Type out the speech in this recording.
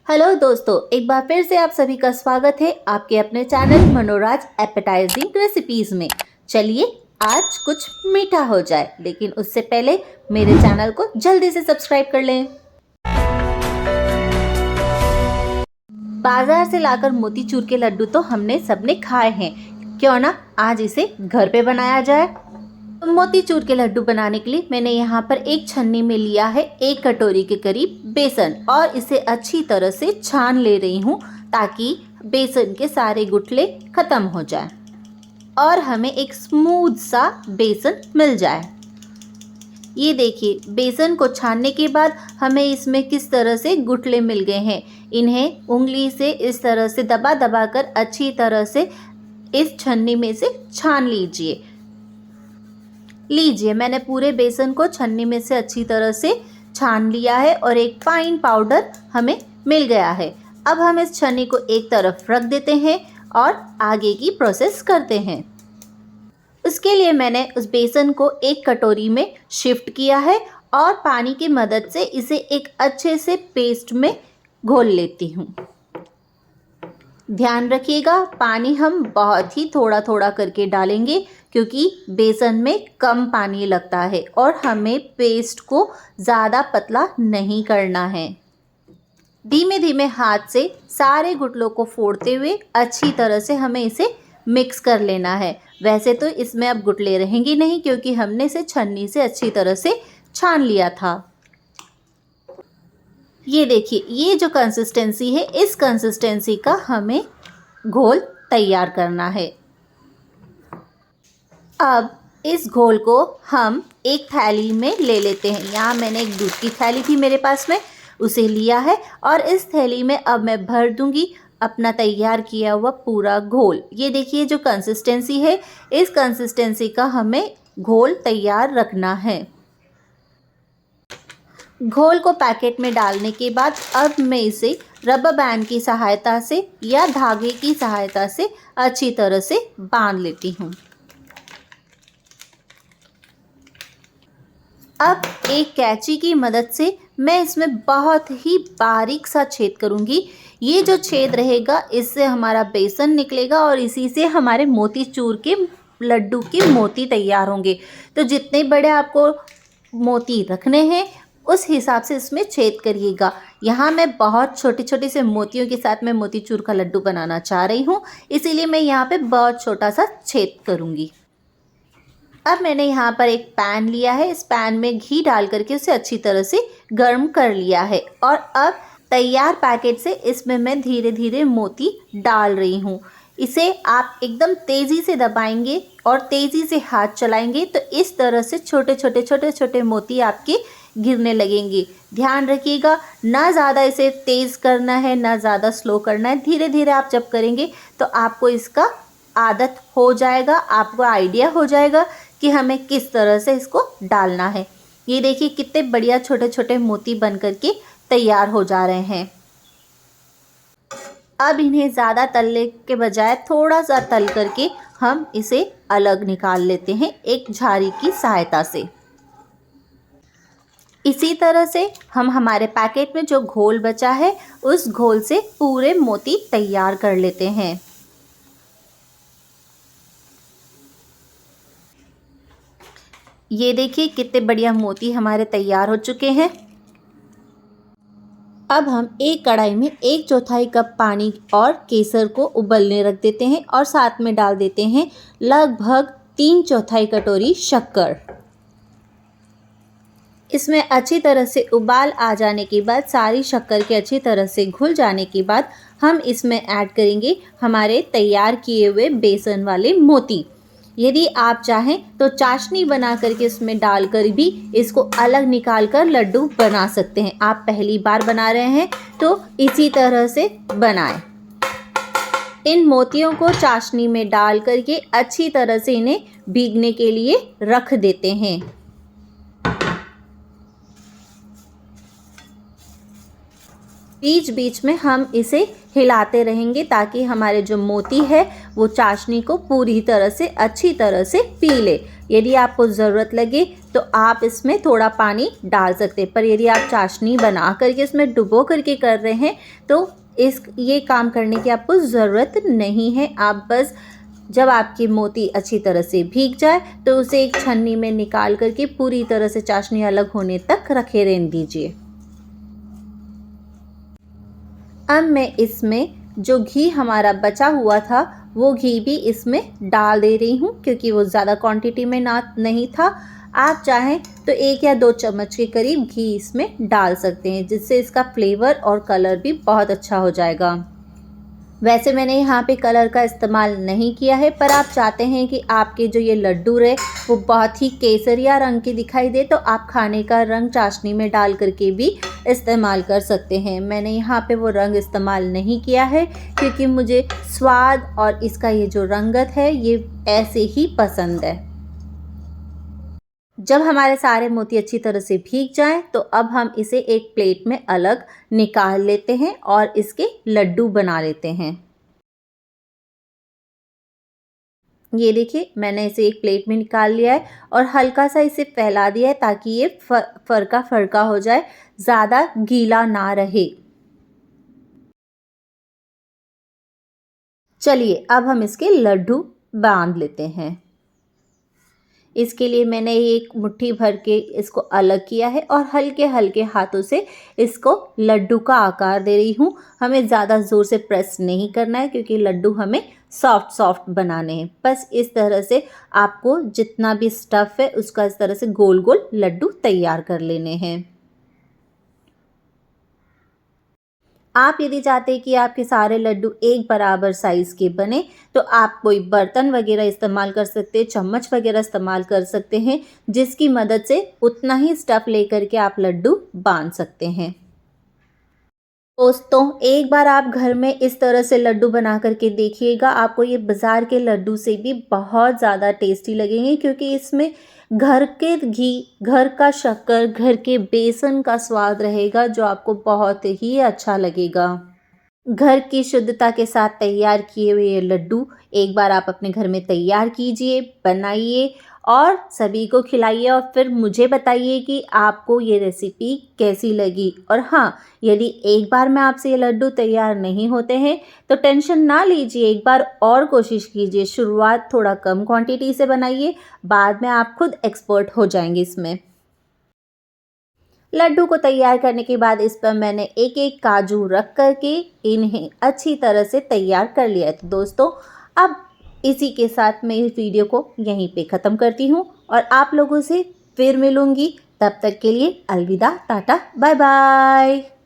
Hello दोस्तों, एक बार फिर से आप सभी का स्वागत है आपके अपने चैनल मनोराज एपेटाइजिंग रेसिपीज में। चलिए आज कुछ मीठा हो जाए, लेकिन उससे पहले मेरे चैनल को जल्दी से सब्सक्राइब कर लें। बाजार से लाकर मोतीचूर के लड्डू तो हमने सबने खाए हैं, क्यों ना आज इसे घर पे बनाया जाए। तो मोतीचूर के लड्डू बनाने के लिए मैंने यहाँ पर एक छन्नी में लिया है 1 कटोरी के करीब बेसन और इसे अच्छी तरह से छान ले रही हूँ ताकि बेसन के सारे गुठले खत्म हो जाए और हमें एक स्मूथ सा बेसन मिल जाए। ये देखिए, बेसन को छानने के बाद हमें इसमें किस तरह से गुठले मिल गए हैं। इन्हें उंगली से इस तरह से दबा दबा कर अच्छी तरह से इस छन्नी में से छान लीजिए। मैंने पूरे बेसन को छन्नी में से अच्छी तरह से छान लिया है और एक फाइन पाउडर हमें मिल गया है। अब हम इस छन्नी को एक तरफ रख देते हैं और आगे की प्रोसेस करते हैं। उसके लिए मैंने उस बेसन को एक कटोरी में शिफ्ट किया है और पानी की मदद से इसे एक अच्छे से पेस्ट में घोल लेती हूँ। ध्यान रखिएगा, पानी हम बहुत ही थोड़ा थोड़ा करके डालेंगे क्योंकि बेसन में कम पानी लगता है और हमें पेस्ट को ज़्यादा पतला नहीं करना है। धीमे धीमे हाथ से सारे गुठलों को फोड़ते हुए अच्छी तरह से हमें इसे मिक्स कर लेना है। वैसे तो इसमें अब गुठले रहेंगे नहीं क्योंकि हमने इसे छन्नी से अच्छी तरह से छान लिया था। ये देखिए, ये जो कंसिस्टेंसी है, इस कंसिस्टेंसी का हमें घोल तैयार करना है। अब इस घोल को हम एक थैली में ले लेते हैं। यहाँ मैंने एक दूध की थैली थी मेरे पास में, उसे लिया है और इस थैली में अब मैं भर दूंगी अपना तैयार किया हुआ पूरा घोल। ये देखिए, जो कंसिस्टेंसी है, इस कंसिस्टेंसी का हमें घोल तैयार रखना है। घोल को पैकेट में डालने के बाद अब मैं इसे रबर बैंड की सहायता से या धागे की सहायता से अच्छी तरह से बांध लेती हूँ। अब एक कैंची की मदद से मैं इसमें बहुत ही बारीक सा छेद करूँगी। ये जो छेद रहेगा, इससे हमारा बेसन निकलेगा और इसी से हमारे मोतीचूर के लड्डू के मोती तैयार होंगे। तो जितने बड़े आपको मोती रखने हैं उस हिसाब से इसमें छेद करिएगा। यहाँ मैं बहुत छोटे छोटे से मोतियों के साथ में मोतीचूर का लड्डू बनाना चाह रही हूँ, इसीलिए मैं यहाँ पे बहुत छोटा सा छेद करूँगी। अब मैंने यहाँ पर एक पैन लिया है, इस पैन में घी डाल करके उसे अच्छी तरह से गर्म कर लिया है और अब तैयार पैकेट से इसमें मैं धीरे धीरे मोती डाल रही हूँ। इसे आप एकदम तेज़ी से दबाएंगे और तेज़ी से हाथ चलाएंगे तो इस तरह से छोटे छोटे मोती आपके गिरने लगेंगे। ध्यान रखिएगा, ना ज़्यादा इसे तेज़ करना है ना ज़्यादा स्लो करना है। धीरे धीरे आप जब करेंगे तो आपको इसका आदत हो जाएगा, आपको आइडिया हो जाएगा कि हमें किस तरह से इसको डालना है। ये देखिए, कितने बढ़िया छोटे छोटे मोती बन करके तैयार हो जा रहे हैं। अब इन्हें ज़्यादा तलने के बजाय थोड़ा सा तल करके हम इसे अलग निकाल लेते हैं एक झाड़ी की सहायता से। इसी तरह से हम हमारे पैकेट में जो घोल बचा है उस घोल से पूरे मोती तैयार कर लेते हैं। ये देखिए, कितने बढ़िया मोती हमारे तैयार हो चुके हैं। अब हम एक कढ़ाई में 1/4 कप पानी और केसर को उबलने रख देते हैं और साथ में डाल देते हैं लगभग 3/4 कटोरी शक्कर। इसमें अच्छी तरह से उबाल आ जाने के बाद, सारी शक्कर के अच्छी तरह से घुल जाने के बाद हम इसमें ऐड करेंगे हमारे तैयार किए हुए बेसन वाले मोती। यदि आप चाहें तो चाशनी बना करके इसमें डालकर भी इसको अलग निकाल कर लड्डू बना सकते हैं। आप पहली बार बना रहे हैं तो इसी तरह से बनाएं। इन मोतियों को चाशनी में डाल करके अच्छी तरह से इन्हें भीगने के लिए रख देते हैं। बीच बीच में हम इसे हिलाते रहेंगे ताकि हमारे जो मोती है वो चाशनी को पूरी तरह से अच्छी तरह से पी ले। यदि आपको ज़रूरत लगे तो आप इसमें थोड़ा पानी डाल सकते हैं, पर यदि आप चाशनी बना करके इसमें डुबो करके कर रहे हैं तो ये काम करने की आपको ज़रूरत नहीं है। आप बस जब आपकी मोती अच्छी तरह से भीग जाए तो उसे एक छन्नी में निकाल करके पूरी तरह से चाशनी अलग होने तक रखे रहने दीजिए। अब मैं इसमें जो घी हमारा बचा हुआ था वो घी भी इसमें डाल दे रही हूँ, क्योंकि वो ज़्यादा क्वांटिटी में नहीं था। आप चाहें तो 1 या 2 चम्मच के करीब घी इसमें डाल सकते हैं, जिससे इसका फ्लेवर और कलर भी बहुत अच्छा हो जाएगा। वैसे मैंने यहाँ पे कलर का इस्तेमाल नहीं किया है, पर आप चाहते हैं कि आपके जो ये लड्डू रहे वो बहुत ही केसरिया रंग के दिखाई दे तो आप खाने का रंग चाशनी में डाल करके भी इस्तेमाल कर सकते हैं। मैंने यहाँ पे वो रंग इस्तेमाल नहीं किया है क्योंकि मुझे स्वाद और इसका ये जो रंगत है ये ऐसे ही पसंद है। जब हमारे सारे मोती अच्छी तरह से भीग जाएं तो अब हम इसे एक प्लेट में अलग निकाल लेते हैं और इसके लड्डू बना लेते हैं। ये देखिए मैंने इसे एक प्लेट में निकाल लिया है और हल्का सा इसे फैला दिया है ताकि ये फरका फरका हो जाए, ज़्यादा गीला ना रहे। चलिए अब हम इसके लड्डू बांध लेते हैं। इसके लिए मैंने एक मुट्ठी भर के इसको अलग किया है और हल्के हल्के हाथों से इसको लड्डू का आकार दे रही हूँ। हमें ज़्यादा ज़ोर से प्रेस नहीं करना है क्योंकि लड्डू हमें सॉफ्ट सॉफ्ट बनाने हैं। बस इस तरह से आपको जितना भी स्टफ़ है उसका इस तरह से गोल गोल लड्डू तैयार कर लेने हैं। आप यदि चाहते हैं कि आपके सारे लड्डू एक बराबर साइज़ के बने तो आप कोई बर्तन वगैरह इस्तेमाल कर सकते हैं, चम्मच वगैरह इस्तेमाल कर सकते हैं, जिसकी मदद से उतना ही स्टफ़ लेकर के आप लड्डू बांध सकते हैं। दोस्तों एक बार आप घर में इस तरह से लड्डू बना करके देखिएगा, आपको ये बाज़ार के लड्डू से भी बहुत ज़्यादा टेस्टी लगेंगे क्योंकि इसमें घर के घी, घर का शक्कर, घर के बेसन का स्वाद रहेगा जो आपको बहुत ही अच्छा लगेगा। घर की शुद्धता के साथ तैयार किए हुए ये लड्डू एक बार आप अपने घर में तैयार कीजिए, बनाइए और सभी को खिलाइए और फिर मुझे बताइए कि आपको ये रेसिपी कैसी लगी। और हाँ, यदि एक बार में आपसे ये लड्डू तैयार नहीं होते हैं तो टेंशन ना लीजिए, एक बार और कोशिश कीजिए। शुरुआत थोड़ा कम क्वांटिटी से बनाइए, बाद में आप खुद एक्सपर्ट हो जाएंगे इसमें। लड्डू को तैयार करने के बाद इस पर मैंने एक एक काजू रख करके इन्हें अच्छी तरह से तैयार कर लिया है। तो दोस्तों अब इसी के साथ मैं इस वीडियो को यहीं पे ख़त्म करती हूँ और आप लोगों से फिर मिलूँगी। तब तक के लिए अलविदा, टाटा, बाय बाय।